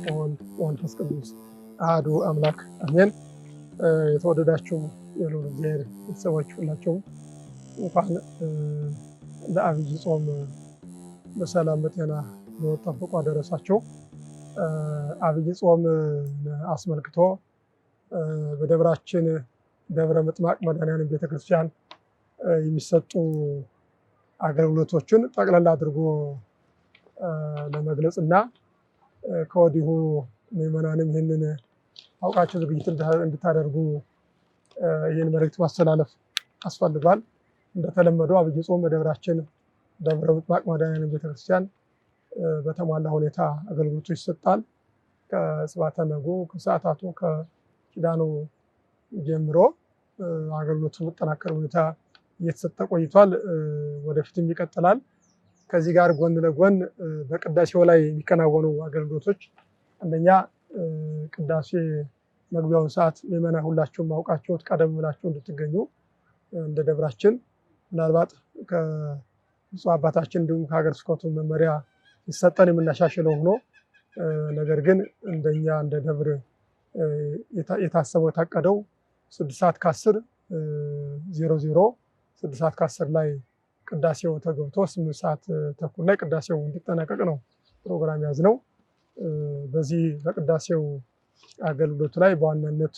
ወወልድ ወመንፈስ ቅዱስ አሐዱ አምላክ አሜን። የተወደዳችሁ የልዑል እግዚአብሔር ቤተሰቦች ሁላችሁም እንኳን ለዐቢይ ጾም በሰላም በጤና በሕይወት ጠብቆ አደረሳችሁ። ዐቢይ ጾም አስመልክቶ በደብራችን ደብረ ምጥማቅ መድኃኔዓለም ቤተክርስቲያን የሚሰጡ አገልግሎቶችን ጠቅለል አድርጎ ለመግለጽ እና ከወዲሁ ምዕመናንም ይህንን አውቃችሁ ዝግጅት እንድታደርጉ ይህን መልእክት ማስተላለፍ አስፈልጓል። እንደተለመደው ዐቢይ ጾም በደብራችን ደብረ ምጥማቅ መድኃኔዓለም ቤተክርስቲያን በተሟላ ሁኔታ አገልግሎቱ ይሰጣል። ከስብሐተ ነግሁ ከሰዓታቱ ከኪዳኑ ጀምሮ አገልግሎቱ በተጠናከረ ሁኔታ እየተሰጠ ቆይቷል። ወደፊትም ይቀጥላል። ከዚህ ጋር ጎን ለጎን በቅዳሴው ላይ የሚከናወኑ አገልግሎቶች አንደኛ ቅዳሴ መግቢያውን ሰዓት ምዕመናን ሁላችሁም አውቃችሁት ቀደም ብላችሁ እንድትገኙ እንደ ደብራችን ምናልባት ከብፁዕ አባታችን እንዲሁም ከሀገረ ስብከቱ መመሪያ ይሰጠን የምናሻሽለው ሆኖ ነገር ግን እንደኛ እንደ ደብር የታሰበው የታቀደው 6:10 6:10 ላይ ቅዳሴው ተገብቶ 8:30 ላይ ቅዳሴው እንዲጠናቀቅ ነው ፕሮግራም ያዝነው። በዚህ በቅዳሴው አገልግሎት ላይ በዋናነት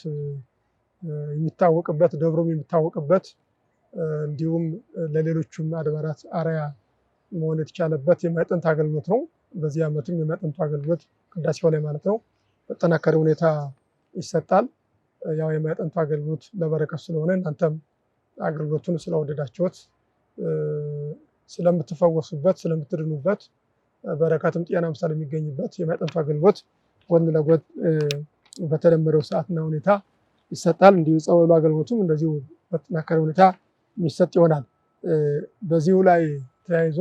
የሚታወቅበት ደብሩም የሚታወቅበት እንዲሁም ለሌሎቹም አድባራት አርአያ መሆን የተቻለበት የማዕጠንት አገልግሎት ነው። በዚህ ዓመትም የማዕጠንቱ አገልግሎት ቅዳሴው ላይ ማለት ነው በተጠናከረ ሁኔታ ይሰጣል። ያው የማዕጠንቱ አገልግሎት ለበረከት ስለሆነ እናንተም አገልግሎቱን ስለወደዳችሁት ስለምትፈወሱበት ስለምትድኑበት በረከትም ጤናም ስለሚገኝበት የማዕጠንቱ አገልግሎት ጎን ለጎን በተለመደው ሰዓትና ሁኔታ ይሰጣል። እንዲሁ ጸበሉ አገልግሎቱም እንደዚሁ በተጠናከረ ሁኔታ የሚሰጥ ይሆናል። በዚሁ ላይ ተያይዞ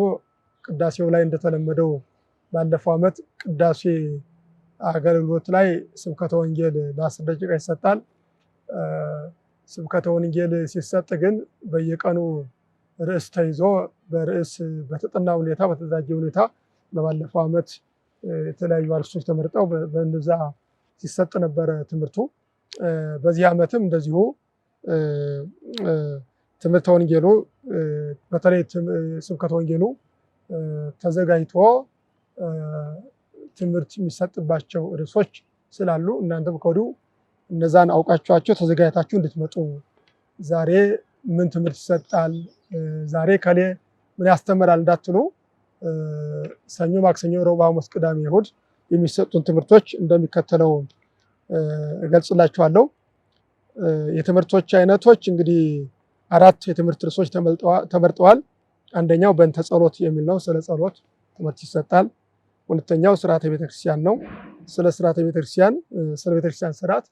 ቅዳሴው ላይ እንደተለመደው ባለፈው ዓመት ቅዳሴ አገልግሎት ላይ ስብከተ ወንጌል ለ10 ደቂቃ ይሰጣል። ስብከተ ወንጌል ሲሰጥ ግን በየቀኑ ርዕስ ተይዞ በርዕስ በተጠና ሁኔታ በተደራጀ ሁኔታ በባለፈው ዓመት የተለያዩ አርዕስቶች ተመርጠው በእነዛ ሲሰጥ ነበረ ትምህርቱ። በዚህ ዓመትም እንደዚሁ ትምህርተ ወንጌሉ በተለይ ስብከተ ወንጌሉ ተዘጋጅቶ ትምህርት የሚሰጥባቸው ርዕሶች ስላሉ እናንተም ከወዲሁ እነዛን አውቃችኋቸው ተዘጋጅታችሁ እንድትመጡ ዛሬ ምን ትምህርት ይሰጣል፣ ዛሬ ከሌ ምን ያስተምራል እንዳትሉ ሰኞ፣ ማክሰኞ፣ ረቡዕ፣ ሐሙስ፣ ቅዳሜ፣ እሑድ የሚሰጡን ትምህርቶች እንደሚከተለው እገልጽላችኋለሁ። የትምህርቶች አይነቶች እንግዲህ 4 የትምህርት ርዕሶች ተመርጠዋል። አንደኛው በእንተ ጸሎት የሚል ነው። ስለ ጸሎት ትምህርት ይሰጣል። ሁለተኛው ስርዓተ ቤተክርስቲያን ነው። ስለ ስርዓተ ቤተክርስቲያን ስለ ቤተክርስቲያን ስርዓት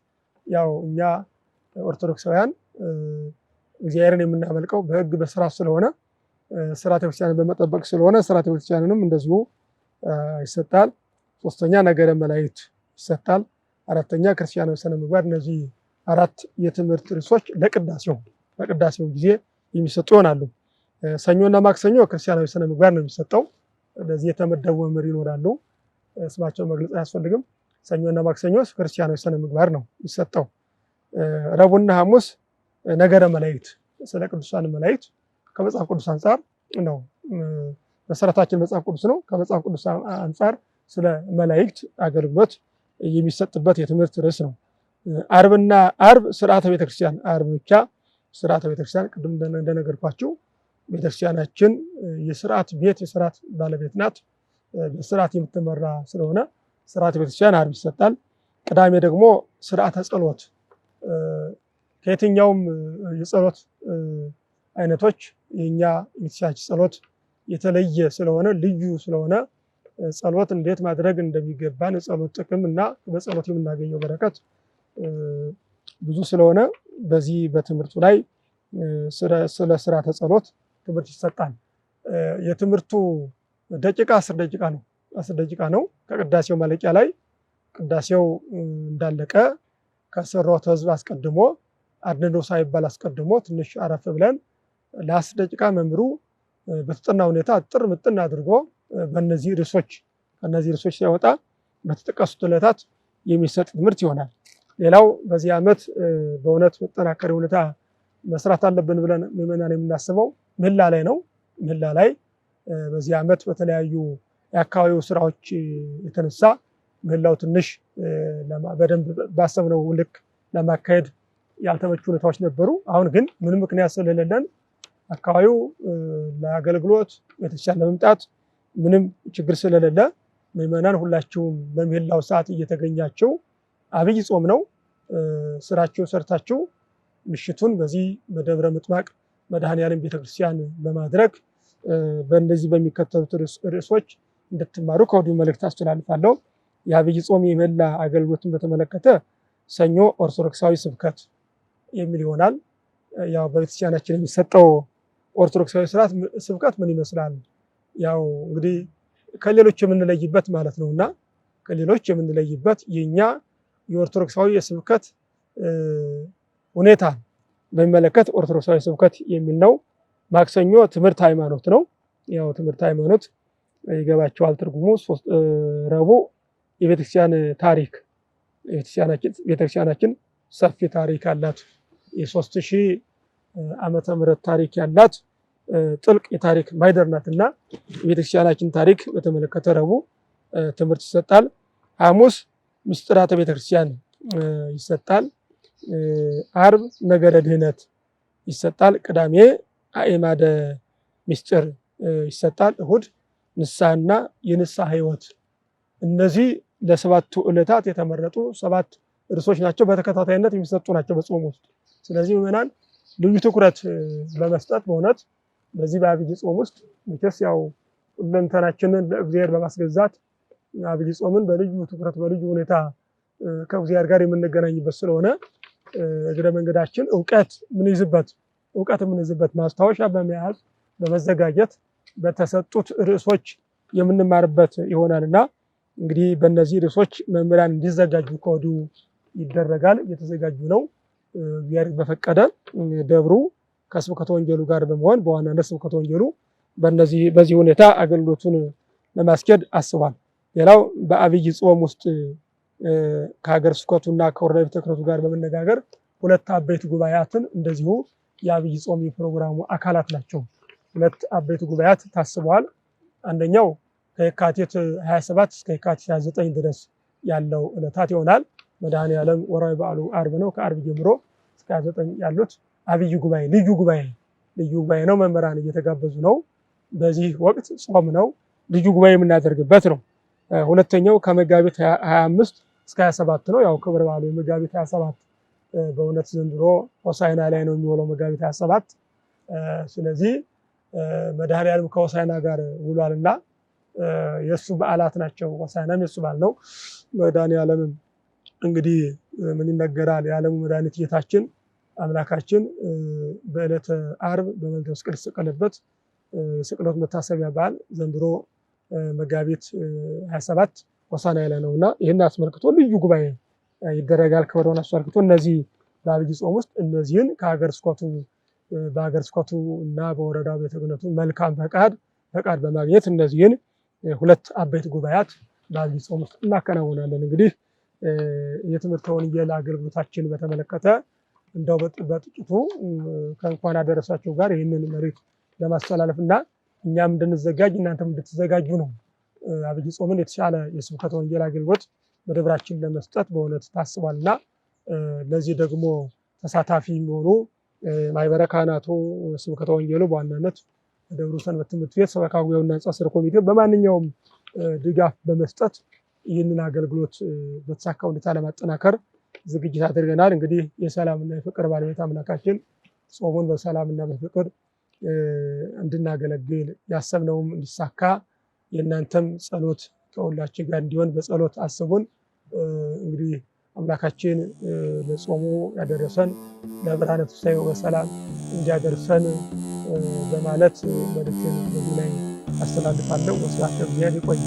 ያው እኛ ኦርቶዶክሳውያን እግዚአብሔርን የምናመልከው በሕግ በስርዓት ስለሆነ ስርዓተ ቤተክርስቲያንን በመጠበቅ ስለሆነ ስርዓተ ቤተክርስቲያንንም እንደዚሁ ይሰጣል። ሶስተኛ ነገረ መላእክት ይሰጣል። አራተኛ ክርስቲያናዊ ስነ ምግባር። እነዚህ 4 የትምህርት ርዕሶች በቅዳሴው ጊዜ የሚሰጡ ይሆናሉ። ሰኞና ማክሰኞ ክርስቲያናዊ ስነ ምግባር ነው የሚሰጠው። ለዚህ የተመደቡ መምህር ይኖራሉ። ስማቸውን መግለጽ አያስፈልግም። ሰኞና ማክሰኞ ክርስቲያናዊ ስነ ምግባር ነው የሚሰጠው። ረቡዕና ሐሙስ ነገረ መላእክት፣ ስለ ቅዱሳን መላእክት ከመጽሐፍ ቅዱስ አንጻር ነው። መሰረታችን መጽሐፍ ቅዱስ ነው። ከመጽሐፍ ቅዱስ አንጻር ስለ መላእክት አገልግሎት የሚሰጥበት የትምህርት ርዕስ ነው። ዓርብ ስርዓተ ቤተክርስቲያን፣ ዓርብ ብቻ ስርዓተ ቤተክርስቲያን። ቅድም እንደነገርኳችሁ ቤተክርስቲያናችን የስርዓት ቤት የስርዓት ባለቤት ናት። በስርዓት የምትመራ ስለሆነ ስርዓተ ቤተክርስቲያን ዓርብ ይሰጣል። ቅዳሜ ደግሞ ስርዓተ ጸሎት ከየትኛውም የጸሎት አይነቶች የኛ የቤተክርስቲያን ጸሎት የተለየ ስለሆነ ልዩ ስለሆነ ጸሎት እንዴት ማድረግ እንደሚገባን የጸሎት ጥቅም እና በጸሎት የምናገኘው በረከት ብዙ ስለሆነ በዚህ በትምህርቱ ላይ ስለ ስርዓተ ጸሎት ትምህርት ይሰጣል። የትምህርቱ ደቂቃ 10 ደቂቃ ነው። 10 ደቂቃ ነው። ከቅዳሴው ማለቂያ ላይ ቅዳሴው እንዳለቀ ከሰሮተ ሕዝብ አስቀድሞ አድንዶ ሳይባል አስቀድሞ ትንሽ አረፍ ብለን ለ10 ደቂቃ መምህሩ በተጠና ሁኔታ ጥር ምጥን አድርጎ በእነዚህ ርዕሶች ሲያወጣ በተጠቀሱት ዕለታት የሚሰጥ ትምህርት ይሆናል። ሌላው በዚህ ዓመት በእውነት በተጠናከረ ሁኔታ መስራት አለብን ብለን ምዕመናን የምናስበው ምህላ ላይ ነው። ምህላ ላይ በዚህ ዓመት በተለያዩ የአካባቢው ስራዎች የተነሳ ምህላው ትንሽ በደንብ ባሰብነው ልክ ለማካሄድ ያልተመቹ ሁኔታዎች ነበሩ። አሁን ግን ምንም ምክንያት ስለሌለን አካባቢው ለአገልግሎት ቤተክርስቲያን ለመምጣት ምንም ችግር ስለሌለ ምዕመናን ሁላችሁም በምህላው ሰዓት እየተገኛችሁ አብይ ጾም ነው ስራችሁ ሰርታችሁ ምሽቱን በዚህ በደብረ ምጥማቅ መድኃኔዓለም ቤተክርስቲያን በማድረግ በእንደዚህ በሚከተሉት ርዕሶች እንድትማሩ ከወዲሁ መልእክት አስተላልፋለሁ። የአብይ ጾም የምህላ አገልግሎትን በተመለከተ ሰኞ ኦርቶዶክሳዊ ስብከት የሚል ይሆናል። ያው በቤተክርስቲያናችን የሚሰጠው ኦርቶዶክሳዊ ስብከት ምን ይመስላል? ያው እንግዲህ ከሌሎች የምንለይበት ማለት ነውና ከሌሎች የምንለይበት የኛ የኦርቶዶክሳዊ የስብከት ሁኔታ በሚመለከት ኦርቶዶክሳዊ ስብከት የሚል ነው። ማክሰኞ ትምህርት ሃይማኖት ነው። ያው ትምህርት ሃይማኖት ይገባቸዋል ትርጉሙ። ረቡዕ የቤተክርስቲያን ታሪክ ቤተክርስቲያናችን ሰፊ ታሪክ አላት። የ3000 ዓመተ ምህረት ታሪክ ያላት ጥልቅ የታሪክ ማህደር ናትና የቤተክርስቲያናችን ታሪክ በተመለከተ ረቡዕ ትምህርት ይሰጣል። ሐሙስ ምስጢራተ ቤተክርስቲያን ይሰጣል። ዓርብ ነገረ ድህነት ይሰጣል። ቅዳሜ አእማደ ምስጢር ይሰጣል። እሁድ ንስሐና የንስሐ ህይወት። እነዚህ ለሰባቱ ዕለታት የተመረጡ 7 ርዕሶች ናቸው። በተከታታይነት የሚሰጡ ናቸው በጾም ውስጥ። ስለዚህ ምዕመናን ልዩ ትኩረት በመስጠት በእውነት በዚህ በአብይ ጾም ውስጥ መቼስ ያው ሁለንተናችንን ለእግዚአብሔር በማስገዛት አብይ ጾምን በልዩ ትኩረት በልዩ ሁኔታ ከእግዚአብሔር ጋር የምንገናኝበት ስለሆነ እግረ መንገዳችን እውቀት የምንይዝበት ማስታወሻ በመያዝ በመዘጋጀት በተሰጡት ርዕሶች የምንማርበት ይሆናልና እንግዲህ በእነዚህ ርዕሶች መምህራን እንዲዘጋጁ ከወዲሁ ይደረጋል። እየተዘጋጁ ነው። እግዚአብሔር በፈቀደ ደብሩ ከስብከተ ወንጌሉ ጋር በመሆን በዋናነት ስብከተ ወንጌሉ በዚህ ሁኔታ አገልግሎቱን ለማስኬድ አስቧል። ሌላው በአብይ ጾም ውስጥ ከሀገረ ስብከቱና ከወረዳ ቤተ ክህነቱ ጋር በመነጋገር 2 አበይት ጉባኤያትን እንደዚሁ የአብይ ጾም የፕሮግራሙ አካላት ናቸው። 2 አበይት ጉባኤያት ታስበዋል። አንደኛው ከየካቲት 27 እስከ የካቲት 29 ድረስ ያለው ዕለታት ይሆናል። መድኃኔዓለም ወርሃዊ በዓሉ ዓርብ ነው። ከዓርብ ጀምሮ እስከ 29 ያሉት አብይ ጉባኤ ልዩ ጉባኤ ነው። መምህራን እየተጋበዙ ነው። በዚህ ወቅት ጾም ነው፣ ልዩ ጉባኤ የምናደርግበት ነው። ሁለተኛው ከመጋቢት 25 እስከ 27 ነው። ያው ክብረ በዓሉ የመጋቢት 27 በእውነት ዘንድሮ ሆሳዕና ላይ ነው የሚውለው መጋቢት 27። ስለዚህ መድኃኔዓለም ከሆሳዕና ጋር ውሏልና የሱ በዓላት ናቸው። ሆሳዕናም የሱ በዓል ነው። መድኃኔዓለምም እንግዲህ ምን ይነገራል? የዓለሙ መድኃኒት ጌታችን አምላካችን በዕለተ ዓርብ በመልዕልተ መስቀል የተሰቀለበት የስቅለቱ መታሰቢያ በዓል ዘንድሮ መጋቢት 27 ሆሳዕና ላይ ነውና ይህን አስመልክቶ ልዩ ጉባኤ ይደረጋል። ክብረውን አስመልክቶ እነዚህ በአብይ ጾም ውስጥ እነዚህን በሀገረ ስብከቱ እና በወረዳው ቤተ ክህነቱ መልካም ፈቃድ በማግኘት እነዚህን 2 አበይት ጉባኤያት በአብይ ጾም ውስጥ እናከናውናለን። እንግዲህ የትምህርተ ወንጌል አገልግሎታችን በተመለከተ እንደው በጥቂቱ ከእንኳን አደረሳችሁ ጋር ይህንን መልእክት ለማስተላለፍ እና እኛም እንድንዘጋጅ እናንተም እንድትዘጋጁ ነው። አብይ ጾምን የተሻለ የስብከተ ወንጌል አገልግሎት በደብራችን ለመስጠት በእውነት ታስቧልና ለዚህ ደግሞ ተሳታፊ የሚሆኑ ማህበረ ካህናቱ ስብከተ ወንጌሉ በዋናነት ደብሩ ሰንበት ትምህርት ቤት ሰበካ ጉባኤውና ሕንጻ ስር ኮሚቴ በማንኛውም ድጋፍ በመስጠት ይህንን አገልግሎት በተሳካ ሁኔታ ለማጠናከር ዝግጅት አድርገናል። እንግዲህ የሰላምና የፍቅር ባለቤት አምላካችን ጾሙን በሰላምና በፍቅር እንድናገለግል ያሰብነውም እንዲሳካ የእናንተም ጸሎት ከሁላችን ጋር እንዲሆን በጸሎት አስቡን። እንግዲህ አምላካችን ለጾሙ ያደረሰን ለብርሃነ ትንሣኤው በሰላም እንዲያደርሰን በማለት መልእክትን በዚህ ላይ አስተላልፋለሁ። ወስብሐት ለእግዚአብሔር። ይቆይ።